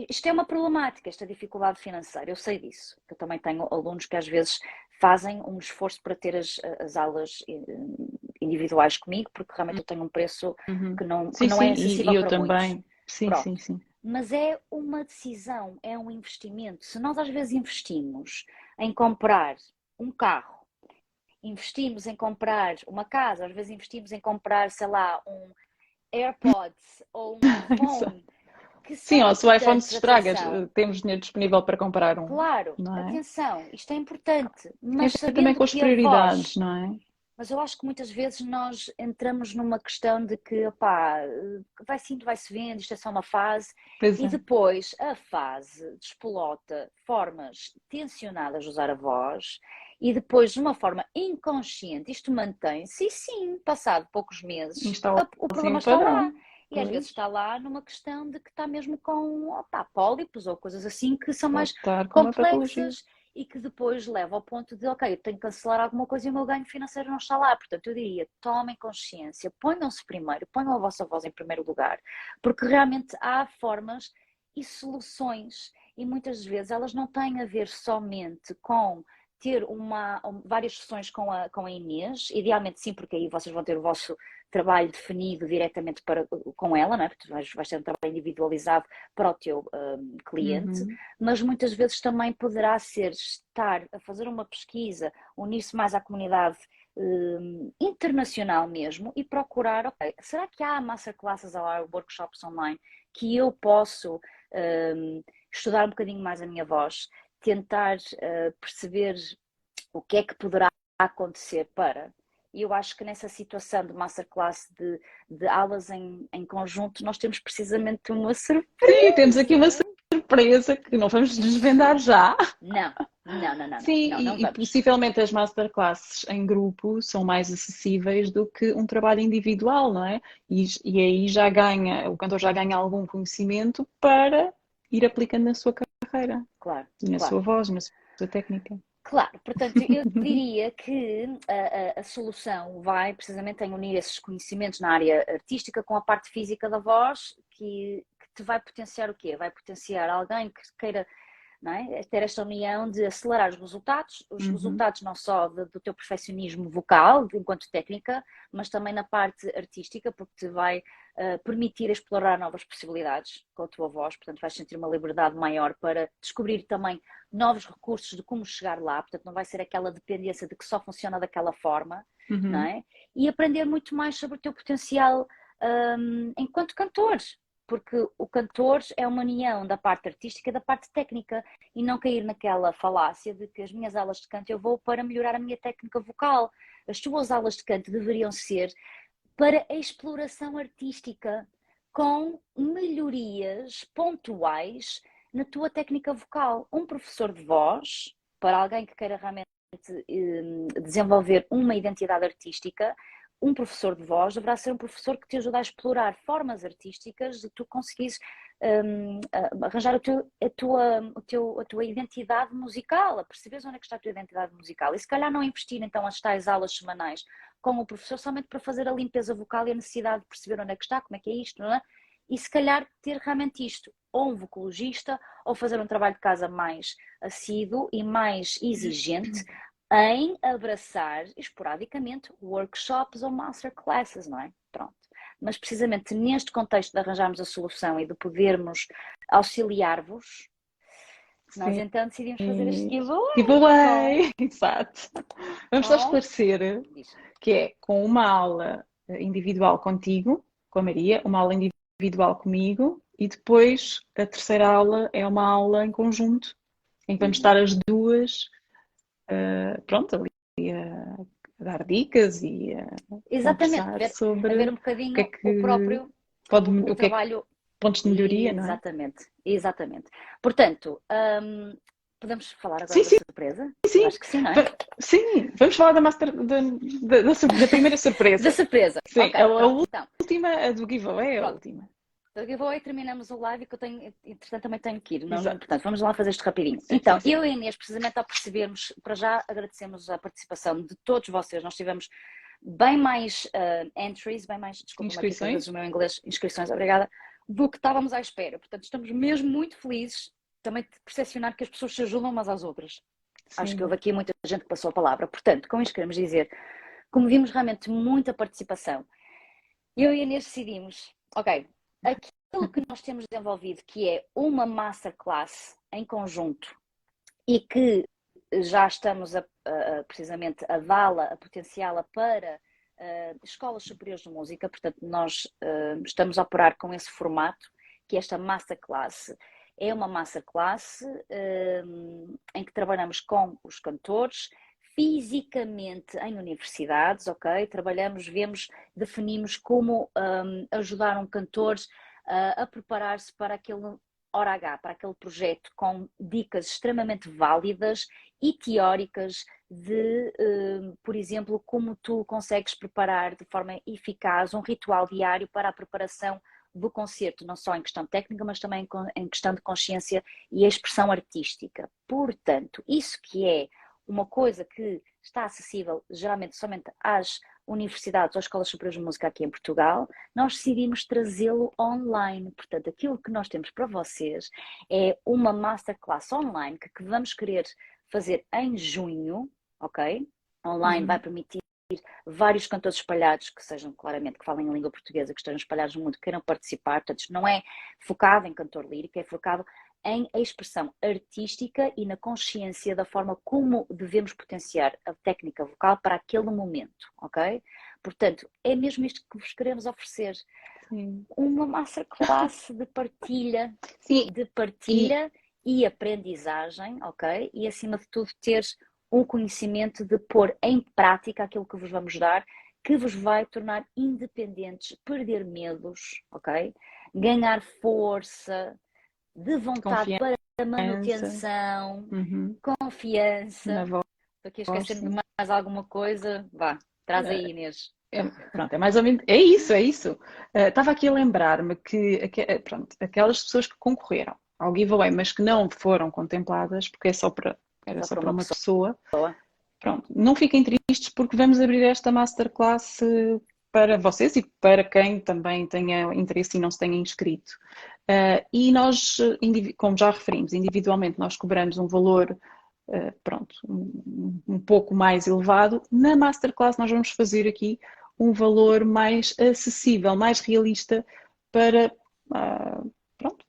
Isto é uma problemática, esta dificuldade financeira, eu sei disso. Eu também tenho alunos que às vezes fazem um esforço para ter as aulas individuais comigo, porque realmente eu tenho um preço Uhum. que Sim, não é sim, e acessível eu para muitos. também. Sim, sim, Pronto. sim. Mas é uma decisão, é um investimento. Se nós às vezes investimos em comprar um carro, investimos em comprar uma casa, às vezes investimos em comprar, sei lá, um AirPods ou um Exato. iPhone, que Sim, são ó, se o iPhone se importantes, estraga, atenção. temos dinheiro disponível para comprar um, Claro, não é? atenção, isto é importante, Tem a mas ver também sabendo com as que a prioridades, voz. não é? Mas eu acho que muitas vezes nós entramos numa questão de que, opá, vai-se indo, vai-se vendo, isto é só uma fase, Pois e é. depois a fase despolota formas tensionadas de usar a voz, e depois, de uma forma inconsciente, isto mantém-se, e sim, passado poucos meses, Instala o assim problema um está lá. padrão. E às vezes Pois, está lá numa questão de que está mesmo com, opá, pólipos ou coisas assim que são pode mais estar com uma patologia. complexas e que depois leva ao ponto de, ok, eu tenho que cancelar alguma coisa e o meu ganho financeiro não está lá. Portanto, eu diria, tomem consciência, ponham-se primeiro, ponham a vossa voz em primeiro lugar, porque realmente há formas e soluções, e muitas vezes elas não têm a ver somente com ter várias sessões com a Inês, idealmente sim, porque aí vocês vão ter o vosso trabalho definido diretamente com ela, não é? Porque vais ter um trabalho individualizado para o teu cliente, mas muitas vezes também poderá ser estar a fazer uma pesquisa, unir-se mais à comunidade internacional mesmo e procurar, ok, será que há masterclasses ou há workshops online que eu posso estudar um bocadinho mais a minha voz, tentar perceber o que é que poderá acontecer E eu acho que nessa situação de masterclass, de aulas em conjunto, nós temos precisamente uma surpresa. Sim, temos aqui uma surpresa que não vamos desvendar já. Não. Sim, não e vamos. possivelmente as masterclasses em grupo são mais acessíveis do que um trabalho individual, não é? E aí o cantor já ganha algum conhecimento para ir aplicando na sua carreira, Claro, e na sua voz, na sua técnica. Claro, portanto, eu diria que a solução vai precisamente em unir esses conhecimentos na área artística com a parte física da voz, que te vai potenciar o quê? Vai potenciar alguém que queira, não é? Ter esta união de acelerar os resultados não só do teu perfeccionismo vocal, enquanto técnica, mas também na parte artística, porque te vai permitir explorar novas possibilidades com a tua voz, portanto vais sentir uma liberdade maior para descobrir também novos recursos de como chegar lá, portanto não vai ser aquela dependência de que só funciona daquela forma, não é? E aprender muito mais sobre o teu potencial enquanto cantor, porque o cantor é uma união da parte artística e da parte técnica e não cair naquela falácia de que as minhas aulas de canto eu vou para melhorar a minha técnica vocal. As tuas aulas de canto deveriam ser para a exploração artística com melhorias pontuais na tua técnica vocal. Um professor de voz, para alguém que queira realmente desenvolver uma identidade artística, um professor de voz deverá ser um professor que te ajuda a explorar formas artísticas de tu conseguires arranjar a tua identidade musical, a perceberes onde é que está a tua identidade musical. E se calhar não investir então as tais aulas semanais com o professor somente para fazer a limpeza vocal e a necessidade de perceber onde é que está, como é que é isto, não é? E se calhar ter realmente isto, ou um vocologista, ou fazer um trabalho de casa mais assíduo e mais exigente, em abraçar esporadicamente workshops ou masterclasses, não é? Pronto. Mas precisamente neste contexto de arranjarmos a solução e de podermos auxiliar-vos, nós então decidimos fazer este giveaway. Giveaway, exato. Vamos só esclarecer que é com uma aula individual contigo, com a Maria, uma aula individual comigo e depois a terceira aula é uma aula em conjunto, em que vamos estar as duas pronto, ali a dar dicas e a conversar sobre a ver um bocadinho o que é que o próprio o trabalho. Pontos de melhoria, não é? Exatamente. Portanto, podemos falar agora sim, da sim, surpresa? Sim. Acho que sim, não é? Sim, vamos falar da primeira surpresa. Da surpresa. Sim, Okay, a então. última, a do giveaway é a Pronto. última. Do giveaway terminamos o live que eu tenho, entretanto também tenho que ir. Não, Exato. portanto, vamos lá fazer isto rapidinho. Sim, então, sim. eu e a Inês, precisamente ao percebermos, para já agradecemos a participação de todos vocês. Nós tivemos bem mais entries, bem mais, desculpa, inscrições. O meu inglês, inscrições, obrigada, do que estávamos à espera. Portanto, estamos mesmo muito felizes também de percepcionar que as pessoas se ajudam umas às outras. Sim. Acho que houve aqui muita gente que passou a palavra. Portanto, com isto queremos dizer, como vimos realmente muita participação, eu e a Inês decidimos, ok, aquilo que nós temos desenvolvido, que é uma masterclass em conjunto e que já estamos precisamente a dá-la, a potenciá-la para escolas superiores de música, portanto nós estamos a operar com esse formato, que esta masterclass é uma masterclass em que trabalhamos com os cantores, fisicamente em universidades, ok? Trabalhamos, definimos como ajudar um cantor a preparar-se para aquele hora H, para aquele projeto com dicas extremamente válidas e teóricas de, por exemplo, como tu consegues preparar de forma eficaz um ritual diário para a preparação do concerto, não só em questão técnica, mas também em questão de consciência e expressão artística. Portanto, isso que é uma coisa que está acessível geralmente somente às universidades ou escolas superiores de música aqui em Portugal, nós decidimos trazê-lo online. Portanto, aquilo que nós temos para vocês é uma masterclass online que vamos querer fazer em junho, ok? Online vai permitir vários cantores espalhados, que sejam claramente, que falem em língua portuguesa, que estejam espalhados no mundo, que queiram participar. Portanto, isto não é focado em cantor lírico, é focado em expressão artística e na consciência da forma como devemos potenciar a técnica vocal para aquele momento, ok? Portanto, é mesmo isto que vos queremos oferecer. Sim. Uma masterclass de partilha, Sim. e aprendizagem, ok? E acima de tudo teres um conhecimento de pôr em prática aquilo que vos vamos dar, que vos vai tornar independentes, perder medos, ok? Ganhar força, de vontade Confiança. para manutenção, Na confiança. voz. Estou aqui a esquecer-me de mais alguma coisa. Vá, traz aí, Inês. Pronto, é mais ou menos, é isso. Estava aqui a lembrar-me que pronto, aquelas pessoas que concorreram ao giveaway, mas que não foram contempladas, porque era só para uma pessoa. Pronto, não fiquem tristes porque vamos abrir esta masterclass para vocês e para quem também tenha interesse e não se tenha inscrito. E nós, como já referimos, individualmente nós cobramos um valor, pronto, um pouco mais elevado. Na masterclass nós vamos fazer aqui um valor mais acessível, mais realista para, pronto,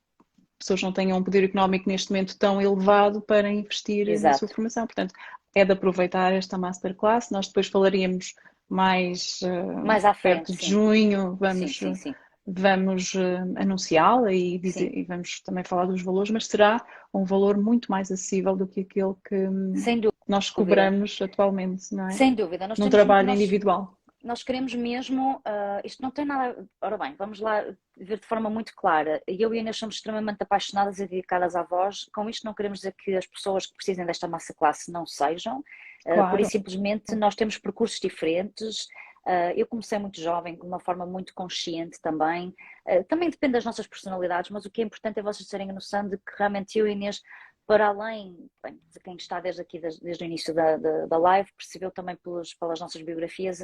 pessoas não tenham um poder económico neste momento tão elevado para investir na sua formação. Portanto, é de aproveitar esta masterclass. Nós depois falaríamos mais à frente, perto de junho, vamos anunciá-la e vamos também falar dos valores, mas será um valor muito mais acessível do que aquele que nós cobramos atualmente, não é? Sem dúvida. Num trabalho individual. Nós queremos mesmo, isto não tem nada, ora bem, vamos lá ver de forma muito clara. Eu e a Inês somos extremamente apaixonadas e dedicadas à voz. Com isto não queremos dizer que as pessoas que precisem desta masterclass não sejam. Claro. Por isso simplesmente nós temos percursos diferentes. Eu comecei muito jovem, de uma forma muito consciente também. Também depende das nossas personalidades, mas o que é importante é vocês terem a noção de que realmente eu e a Inês, para além, bem, de quem está desde aqui, desde o início da live, percebeu também pelas nossas biografias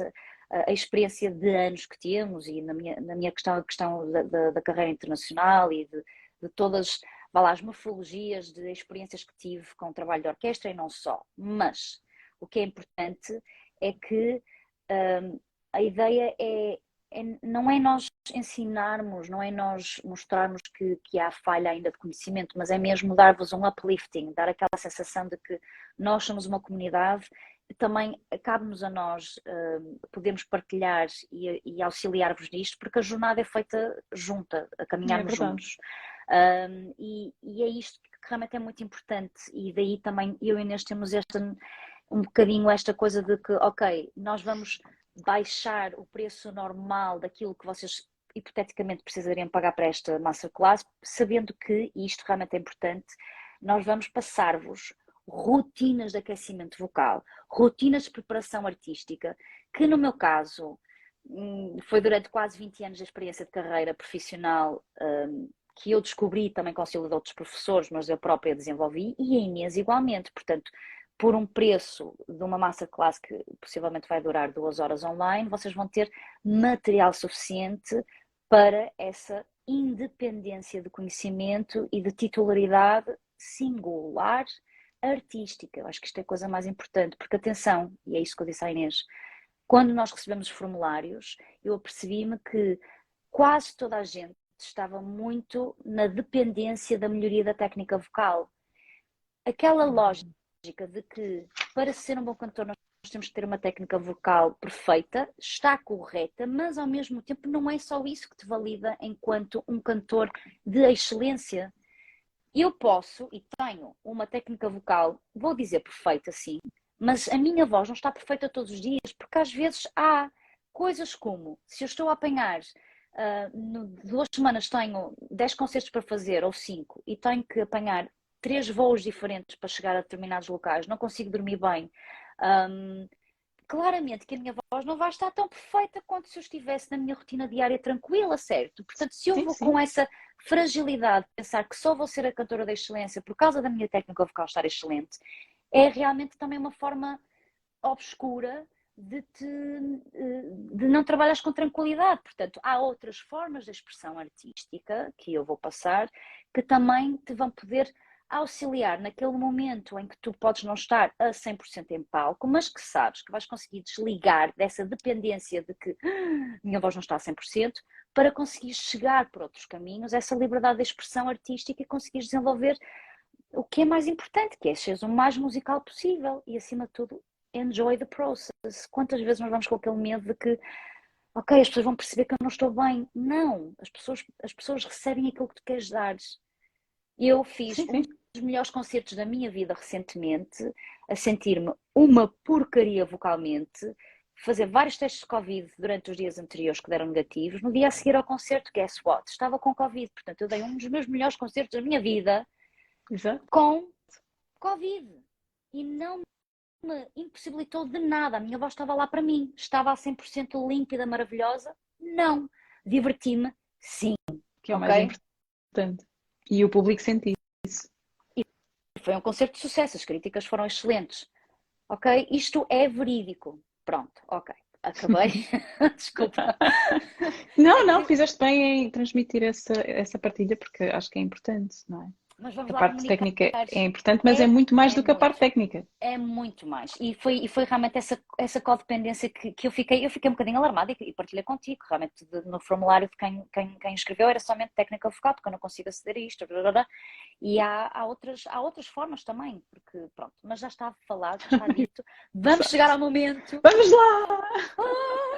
a experiência de anos que temos e na minha questão, a questão da carreira internacional e de todas, vá lá, as morfologias de experiências que tive com o trabalho de orquestra e não só. Mas o que é importante é que a ideia não é nós ensinarmos, não é nós mostrarmos que há falha ainda de conhecimento, mas é mesmo dar-vos um uplifting, dar aquela sensação de que nós somos uma comunidade e também cabe-nos a nós podemos partilhar e auxiliar-vos nisto, porque a jornada é feita junta, a caminharmos juntos. E é isto que realmente é muito importante e daí também eu e Inês temos um bocadinho esta coisa de que, ok, nós vamos baixar o preço normal daquilo que vocês hipoteticamente precisariam pagar para esta masterclass, sabendo que, e isto realmente é importante, nós vamos passar-vos rotinas de aquecimento vocal, rotinas de preparação artística, que no meu caso foi durante quase 20 anos de experiência de carreira profissional que eu descobri também com auxílio de outros professores, mas eu própria desenvolvi, e a Inês igualmente, portanto, por um preço de uma masterclass que possivelmente vai durar 2 horas online, vocês vão ter material suficiente para essa independência de conhecimento e de titularidade singular artística. Eu acho que isto é a coisa mais importante, porque atenção, e é isso que eu disse à Inês, quando nós recebemos os formulários, eu apercebi-me que quase toda a gente estava muito na dependência da melhoria da técnica vocal. Aquela lógica de que para ser um bom cantor nós temos que ter uma técnica vocal perfeita, está correta, mas ao mesmo tempo não é só isso que te valida enquanto um cantor de excelência. Eu posso e tenho uma técnica vocal, vou dizer perfeita sim, mas a minha voz não está perfeita todos os dias, porque às vezes há coisas como, se eu estou a apanhar, 2 semanas tenho 10 concertos para fazer, ou 5, e tenho que apanhar 3 voos diferentes para chegar a determinados locais, não consigo dormir bem, claramente que a minha voz não vai estar tão perfeita quanto se eu estivesse na minha rotina diária tranquila, certo? Portanto, se eu vou com essa fragilidade, pensar que só vou ser a cantora da excelência por causa da minha técnica vocal estar excelente, é realmente também uma forma obscura de não trabalhares com tranquilidade. Portanto, há outras formas de expressão artística que eu vou passar que também te vão poder auxiliar naquele momento em que tu podes não estar a 100% em palco, mas que sabes que vais conseguir desligar dessa dependência de que minha voz não está a 100%, para conseguir chegar por outros caminhos, essa liberdade de expressão artística e conseguir desenvolver o que é mais importante, que é seres o mais musical possível e, acima de tudo, enjoy the process. Quantas vezes nós vamos com aquele medo de que, ok, as pessoas vão perceber que eu não estou bem? Não, as pessoas recebem aquilo que tu queres dar. Eu fiz Sim, um sim. dos melhores concertos da minha vida recentemente, a sentir-me uma porcaria vocalmente, fazer vários testes de Covid durante os dias anteriores que deram negativos. No dia a seguir ao concerto, guess what? Estava com Covid, portanto eu dei um dos meus melhores concertos da minha vida Exato. com Covid. E não me impossibilitou de nada. A minha voz estava lá para mim. Estava a 100% límpida, maravilhosa? Não. Diverti-me? Sim. Que é o mais Ok? importante. E o público sente isso. Foi um concerto de sucesso, as críticas foram excelentes. Ok? Isto é verídico. Pronto, ok. Acabei. Desculpa. Não, É não, que, fizeste bem em transmitir essa partilha, porque acho que é importante, não é? mas vamos A lá parte comunicar. técnica é importante, mas é muito mais É do que a parte muito. técnica. É muito mais. E foi realmente essa codependência que eu fiquei um bocadinho alarmada e partilhei contigo. Realmente no formulário de quem escreveu era somente técnica vocal, porque eu não consigo aceder a isto. Blá, blá, blá. E há outras formas também, porque pronto, mas já está falado, já está dito. Vamos chegar ao momento. Vamos lá!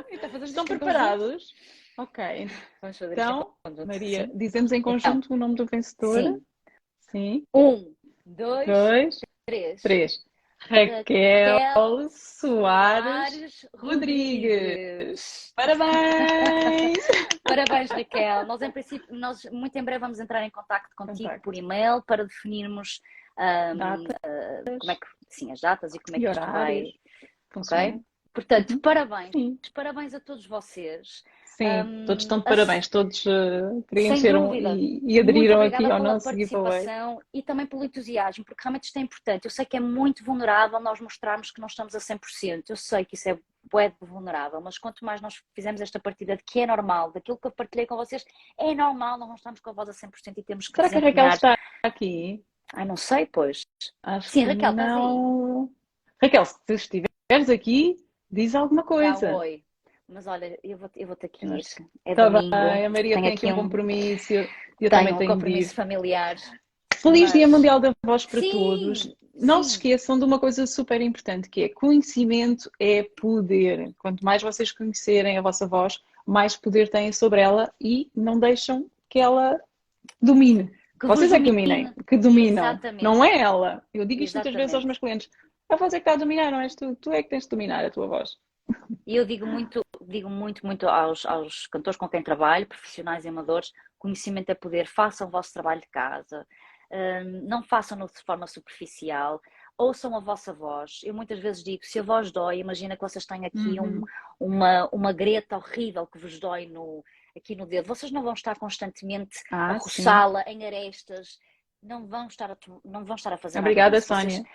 Então fazemos Estão isto em conjunto. preparados? Ok, Vamos fazer isto em então, conjunto. Maria, Sim. dizemos em Então, conjunto o nome do vencedor. sim. Sim. 1, 2, 2, 3. 3. Raquel Raquel Soares Soares Rodrigues. Rodrigues. Parabéns! Parabéns, Raquel. Nós, em princípio, muito em breve vamos entrar em contacto contigo por Contacto. e-mail para definirmos Datas como é que, sim, as datas e como é e que isto vai, horários. ok? Funciona. Portanto, Uhum. parabéns. Sim. Parabéns a todos vocês. Sim, todos estão de A parabéns, todos Sem preencheram dúvida. e Muito aderiram aqui obrigada ao pela nosso giveaway. participação e também pelo entusiasmo, porque realmente isto é importante. Eu sei que é muito vulnerável nós mostrarmos que não estamos a 100%. Eu sei que isso é bué de vulnerável, mas quanto mais nós fizermos esta partilha de que é normal, daquilo que eu partilhei com vocês, é normal, nós não estamos com a voz a 100% e temos que Será que a Raquel desempenhar. está aqui? Ai, não sei, pois. Acho Sim, que Raquel, estás aí? não. Raquel, se tu estiveres aqui, diz alguma Dá um coisa. oi. Mas olha, eu vou ter que ir. Acho que É está domingo, bem, a Maria tenho tem aqui aqui um compromisso, eu também tenho um tenho de compromisso ir. familiar, Feliz Dia mas Mundial da Voz para todos. sim, Não se sim. esqueçam de uma coisa super importante, que é conhecimento é poder. Quanto mais vocês conhecerem a vossa voz, mais poder têm sobre ela e não deixam que ela domine. Que vos Vocês é que dominem, domine. que dominam. Não Exatamente, é ela. Eu digo isto muitas vezes aos exatamente. meus clientes. A voz é que está a dominar, não és tu. Tu é que tens de dominar a tua voz. E eu digo muito, muito aos cantores com quem trabalho, profissionais e amadores, conhecimento é poder, façam o vosso trabalho de casa, não façam-no de forma superficial, ouçam a vossa voz. Eu muitas vezes digo, se a voz dói, imagina que vocês têm aqui Uhum. uma greta horrível que vos dói aqui no dedo. Vocês não vão estar constantemente a Sim. roçá-la em arestas, não vão estar a fazer nada Obrigada, disso. Vocês Sónia.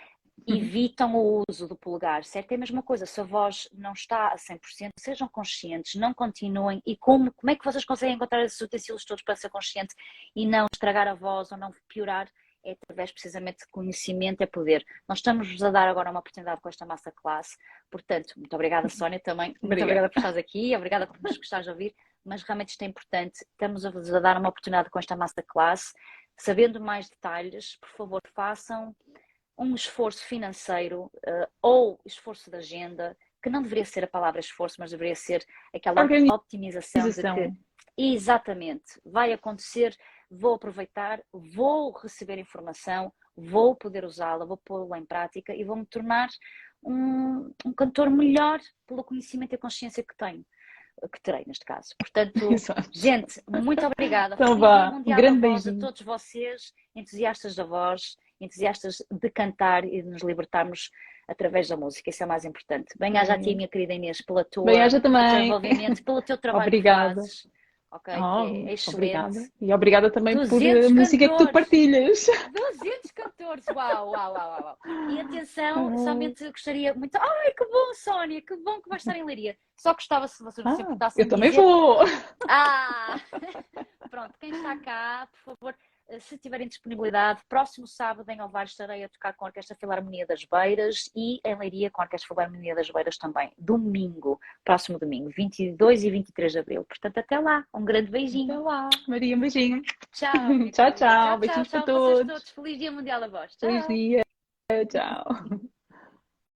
evitam o uso do polegar, certo? É a mesma coisa, se a voz não está a 100%, sejam conscientes, não continuem. E como é que vocês conseguem encontrar esses utensílios todos para ser consciente e não estragar a voz ou não piorar? É através precisamente de conhecimento, é poder. Nós estamos-vos a dar agora uma oportunidade com esta masterclass, portanto, muito obrigada, Sónia, também, muito Obrigada. obrigada por estares aqui, obrigada por nos gostares de ouvir, mas realmente isto é importante, estamos-vos a dar uma oportunidade com esta masterclass, sabendo mais detalhes, por favor, façam um esforço financeiro ou esforço de agenda, que não deveria ser a palavra esforço, mas deveria ser aquela optimização de que, exatamente, vai acontecer, vou aproveitar, vou receber informação, vou poder usá-la, vou pô-la em prática e vou-me tornar um cantor melhor pelo conhecimento e a consciência que tenho. Que terei neste caso. Portanto, Exato. gente, muito obrigada. Então Feliz Dia vá, um Mundial da grande Voz a beijinho. todos vocês, entusiastas da voz, entusiastas de cantar e de nos libertarmos através da música. Isso é o mais importante. Bem-aja a ti, minha querida Inês, pelo teu Bem-aja também. desenvolvimento, pelo teu trabalho Obrigada. que fazes, ok? Que é Obrigada. excelente. E obrigada também por a 200 música que tu cantores! partilhas. 200 cantores! Uau, uau, uau, uau! E atenção, somente gostaria muito. Ai, que bom, Sónia, que bom que vais estar em Leiria. Só gostava se vocês não se importassem Eu de também dizer. vou. Ah! Pronto, quem está cá, por favor, se tiverem disponibilidade, próximo sábado em Ovar estarei a tocar com a Orquestra Filarmonia das Beiras e em Leiria com a Orquestra Filarmonia das Beiras também. Domingo, próximo domingo, 22 e 23 de abril. Portanto, até lá. Um grande Até beijinho. lá. Maria, um beijinho. Tchau, Tchau, Vitória. tchau. Tchau, tchau, Beijinhos para tchau. Vocês todos. todos. Feliz Dia Mundial a vós. Feliz Tchau. dia. Tchau.